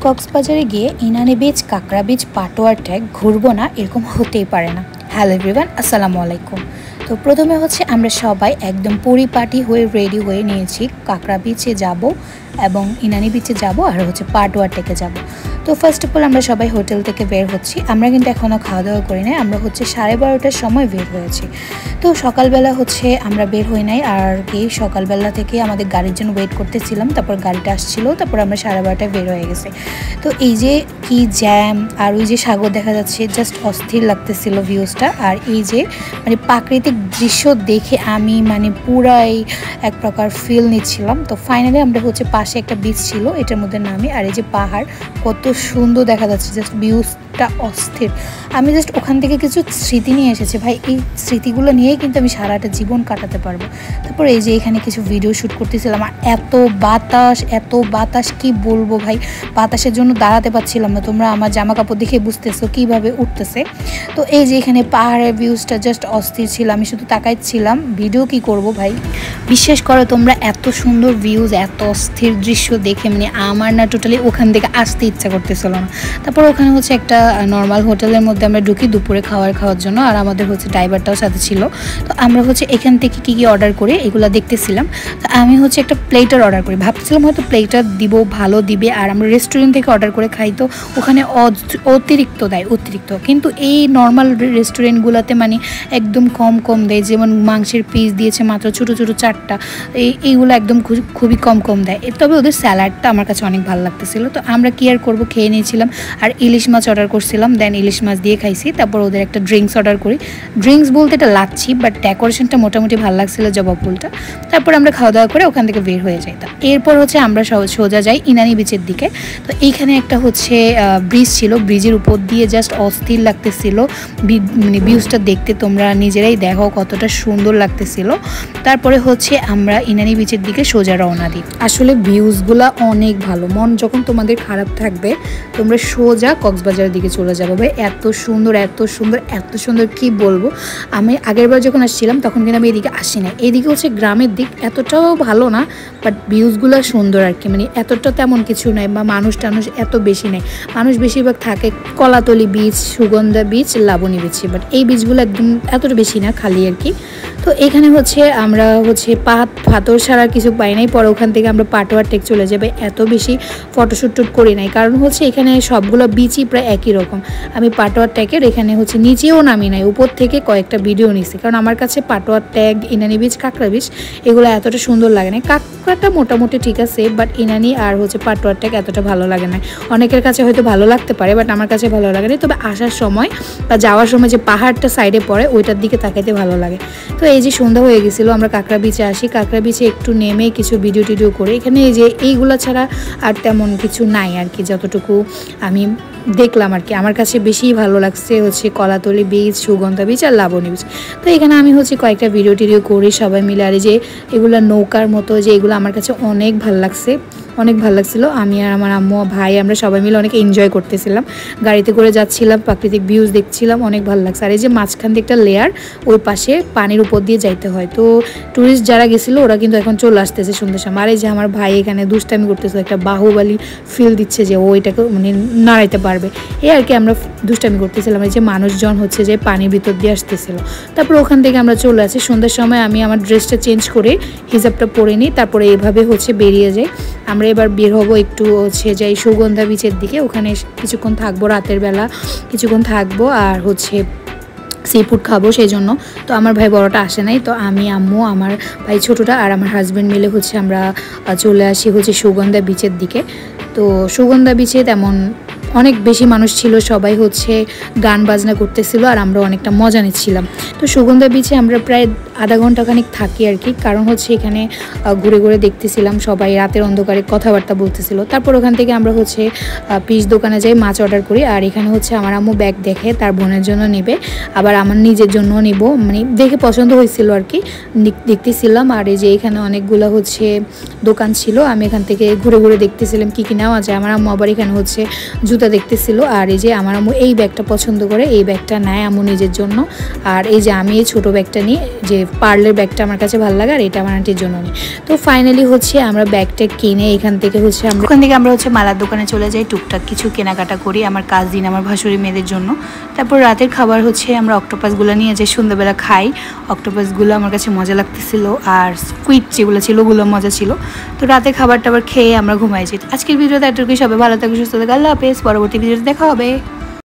কক্সবাজারে গিয়ে ইনানি বিচ, কাঁকড়া বিচ, পাটোয়ার ট্যাগ ঘুরবো না এরকম হতেই পারে না। হ্যালো এভরিওয়ান, আসসালামু আলাইকুম। তো প্রথমে হচ্ছে আমরা সবাই একদম পরিপাটি হয়ে রেডি হয়ে নিয়েছি, কাঁকড়া বিচে যাব এবং ইনানি বিচে যাব আর হচ্ছে পাটোয়ার ট্যাগে যাব। তো ফার্স্ট অফ অল আমরা সবাই হোটেল থেকে বের হচ্ছি। আমরা কিন্তু এখনও খাওয়া দাওয়া করি নাই, আমরা হচ্ছে 12:30টার সময় বের হয়েছি। তো সকালবেলা হচ্ছে আমরা বের হই নাই, আর কি সকালবেলা থেকে আমাদের গাড়ির জন্য ওয়েট করতেছিলাম, তারপর গাড়িটা আসছিল, তারপর আমরা 12:30টায় বের হয়ে গেছি। তো এই যে কি জ্যাম, আর ওই যে সাগর দেখা যাচ্ছে, জাস্ট অস্থির লাগতেছিল ভিউজটা। আর এই যে মানে প্রাকৃতিক দৃশ্য দেখে আমি মানে পুরাই এক প্রকার ফিল নিচ্ছিলাম। তো ফাইনালি আমরা হচ্ছে পাশে একটা বিচ ছিল, এটার মধ্যে নামি, আর এই যে পাহাড় কত সুন্দর দেখা যাচ্ছে, জাস্ট ভিউজটা অস্থির। আমি জাস্ট ওখান থেকে কিছু স্মৃতি নিয়ে এসেছি ভাই, এই স্মৃতিগুলো নিয়েই কিন্তু আমি সারাটা জীবন কাটাতে পারবো। তারপর এই যে এখানে কিছু ভিডিও শ্যুট করতেছিলাম, আর এত বাতাস কি বলবো ভাই, বাতাসের জন্য দাঁড়াতে পারছিলাম না। তোমরা আমার জামা কাপড় দেখে বুঝতেছো কীভাবে উঠতেছে। তো এই যে এখানে পাহাড়ের ভিউজটা জাস্ট অস্থির ছিল, আমি শুধু তাকাইছিলাম, ভিডিও কি করব ভাই। বিশ্বাস করো তোমরা, এত সুন্দর ভিউজ, এত অস্থির দৃশ্য দেখে মানে আমার না টোটালি ওখান থেকে আসতে ইচ্ছা করতেছিল না। তারপর ওখানে হচ্ছে একটা নর্মাল হোটেলের মধ্যে আমরা ঢুকি দুপুরে খাওয়ার জন্য, আর আমাদের হচ্ছে ড্রাইভারটাও সাথে ছিল। তো আমরা হচ্ছে এখান থেকে কী অর্ডার করি এগুলো দেখতেছিলাম। তো আমি হচ্ছে একটা প্লেটার অর্ডার করি, ভাবছিলাম হয়তো প্লেটার দিব, ভালো দিবে, আর আমরা রেস্টুরেন্ট থেকে অর্ডার করে খাই তো ওখানে অতিরিক্ত দেয়, কিন্তু এই নর্মাল রেস্টুরেন্টগুলোতে মানে একদম কম দেয়। যেমন মাংসের পিস দিয়েছে মাত্র ছোটো 4টা, এইগুলো একদম খুবই কম দেয়। তবে ওদের স্যালাডটা আমার কাছে অনেক ভালো লাগতেছিল। তো আমরা কি আর করবো, খেয়ে নিয়েছিলাম। আর ইলিশ মাছ অর্ডার করছিলাম, দেন ইলিশ মাছ দিয়ে খাইছি। তারপর ওদের একটা ড্রিঙ্কস অর্ডার করি, ড্রিঙ্কস বলতে এটা লাচ্ছি, বাট ডেকোরেশনটা মোটামুটি ভালো লাগছিল, জবা ফুলটা। তারপর আমরা খাওয়া দাওয়া করে ওখান থেকে বের হয়ে যাইতাম। এরপর হচ্ছে আমরা সোজা যাই ইনানি বিচের দিকে। তো এইখানে একটা হচ্ছে ব্রিজ ছিল, ব্রিজের উপর দিয়ে জাস্ট অস্থির লাগতেছিল, মানে ভিউজটা দেখতে তোমরা নিজেরাই দেখো কতটা সুন্দর লাগতেছিল। তারপরে হচ্ছে আমরা ইনানি বিচের দিকে সোজা রওনা দিই। আসলে ভিউজগুলো অনেক ভালো, মন যখন তোমাদের খারাপ থাকবে তোমরা সোজা কক্সবাজারের দিকে চলে যাবো ভাই, এত সুন্দর কি বলবো। আমি আগেরবার যখন আসছিলাম তখন কিন্তু আমি এদিকে আসি না, এদিকে হচ্ছে গ্রামের দিক, এতটাও ভালো না, বাট ভিউজগুলো সুন্দর আর কি। মানে এতটা তেমন কিছু নাই, বা মানুষ এত বেশি নেই, মানুষ বেশিরভাগ থাকে Kolatoli beach, Sugandha beach, Laboni beach, but এই বিচগুলো একদম এতটা বেশি না, খালি আর কি। তো এখানে হচ্ছে আমরা হচ্ছে পাথর ছাড়া কিছু পাই নাই। পরে ওখান থেকে আমরা পাটোয়ার ট্যাগ চলে যাবে, এত বেশি ফটোশ্যুট করি নাই, কারণ হচ্ছে এখানে সবগুলো বিচই প্রায় একই রকম। আমি পাটোয়ার ট্যাগের এখানে হচ্ছে নিচেও নামি নাই, উপর থেকে কয়েকটা ভিডিও নিছি, কারণ আমার কাছে পাটোয়ার ট্যাগ, ইনানি বিচ, কাঁকড়া বিচ এগুলো এতটা সুন্দর লাগে না। কাঁকড়াটা মোটামুটি ঠিক আছে, বাট ইনানি আর হচ্ছে পাটোয়ার ট্যাগ এতটা ভালো লাগে না। অনেকের কাছে হয়তো ভালো লাগতে পারে, বাট আমার কাছে ভালো লাগে না। তবে আসার সময় বা যাওয়ার সময় যে পাহাড়টা সাইডে পড়ে ওইটার দিকে তাকাইতে ভালো লাগে। তো এই যে সন্ধ্যা হয়ে গেছিলো, আমরা কাঁকড়া বিচে আসি, কাঁকড়া বিচে একটু নেমে কিছু ভিডিও করে এখানে এই যে এইগুলো ছাড়া আর তেমন কিছু নাই আর কি, যতটুকু আমি দেখলাম আর কি। আমার কাছে বেশি ভালো লাগছে হচ্ছে কলাতলি বিচ, সুগন্ধা বিচ আর লাবণী বিচ। তো এখানে আমি হচ্ছে কয়েকটা ভিডিও করি সবাই মিলে, আর যে এগুলো নৌকার মতো যে এগুলো আমার কাছে অনেক ভালো লাগছিল। আমি আর আমার আম্মু, ভাই, আমরা সবাই মিলে অনেক এনজয় করতেছিলাম, গাড়িতে করে যাচ্ছিলাম, প্রাকৃতিক ভিউজ দেখছিলাম, অনেক ভালো লাগছে। আর এই যে মাঝখান দিয়ে একটা লেয়ার, ওই পাশে পানির উপর দিয়ে যাইতে হয়। তো ট্যুরিস্ট যারা গেছিলো ওরা কিন্তু এখন চলে আসতেছে সন্ধ্যের সময়। আর এই যে আমার ভাই এখানে দুষ্টামি করতেছে, একটা বাহুবলী ফিল দিচ্ছে যে ও এটাকে মানে নাড়াইতে পারবে, এই আর কি। আমরা দুষ্টামি করতেছিলাম, এই যে মানুষজন হচ্ছে যে পানির ভিতর দিয়ে আসতেছিল। তারপর ওখান থেকে আমরা চলে আসি। সন্ধ্যার সময় আমি আমার ড্রেসটা চেঞ্জ করে হিজাবটা পরে নিই, তারপরে এইভাবে হচ্ছে বেরিয়ে যাই। আমরা এবার বের হবো একটু হচ্ছে যাই সুগন্ধা বিচের দিকে, ওখানে কিছুক্ষণ থাকবো, রাতের বেলা কিছুক্ষণ থাকবো, আর হচ্ছে সি ফুড খাবো সেই জন্য। তো আমার ভাই বড়টা আসে নাই, তো আমি, আম্মু, আমার ভাই ছোটোটা আর আমার হাজব্যান্ড মিলে হচ্ছে আমরা চলে আসি হচ্ছে সুগন্ধা বিচের দিকে। তো সুগন্ধা বিচে তেমন অনেক বেশি মানুষ ছিল, সবাই হচ্ছে গান বাজনা করতেছিল, আর আমরা অনেকটা মজা নিচ্ছিলাম। তো সুগন্ধা বিচে আমরা প্রায় আধা ঘন্টা খানিক থাকি আর কি, কারণ হচ্ছে এখানে ঘুরে দেখতেছিলাম, সবাই রাতের অন্ধকারে কথাবার্তা বলতেছিল। তারপর ওখান থেকে আমরা হচ্ছে পিস দোকানে যাই, মাছ অর্ডার করি। আর এখানে হচ্ছে আমার আম্মু ব্যাগ দেখে তার বোনের জন্য নেবে, আবার আমার নিজের জন্য নিব, মানে দেখে পছন্দ হয়েছিল আর কি, দেখতেছিলাম। আর এই যে এখানে অনেকগুলো হচ্ছে দোকান ছিল, আমি এখান থেকে ঘুরে দেখতেছিলাম কি নেওয়া যায়। আমার আম্মু আবার এখানে হচ্ছে জুতো জুতা দেখতেছিল। আর এই যে আমার আম্মু এই ব্যাগটা পছন্দ করে, এই ব্যাগটা নেয় আম্মু নিজের জন্য। আর এই যে আমি এই ছোটো ব্যাগটা নিই, যে পার্লের ব্যাগটা আমার কাছে ভালো লাগে, আর এটা আমার আন্টির জন্য নিই। তো ফাইনালি হচ্ছে আমরা ব্যাগটা কিনে ওখান থেকে আমরা হচ্ছে মালার দোকানে চলে যাই, টুকটাক কিছু কেনাকাটা করি আমার কাজিন, আমার ভাসুরি মেয়েদের জন্য। তারপর রাতের খাবার হচ্ছে আমরা অক্টোপাসগুলো নিয়ে যাই, সন্ধ্যাবেলা খাই। অক্টোপাসগুলো আমার কাছে মজা লাগতেছিল, আর স্কুইড যেগুলো ছিল ওগুলো মজা ছিল। তো রাতে খাবার টাবার খেয়ে আমরা ঘুমাই যাই। আজকের ভিডিওতে এতটুকুই। সবাই ভালো থাকবে, সুস্থ থাকবে, আল্লাহ হাফেজ। পরবর্তী ভিডিওতে দেখা হবে।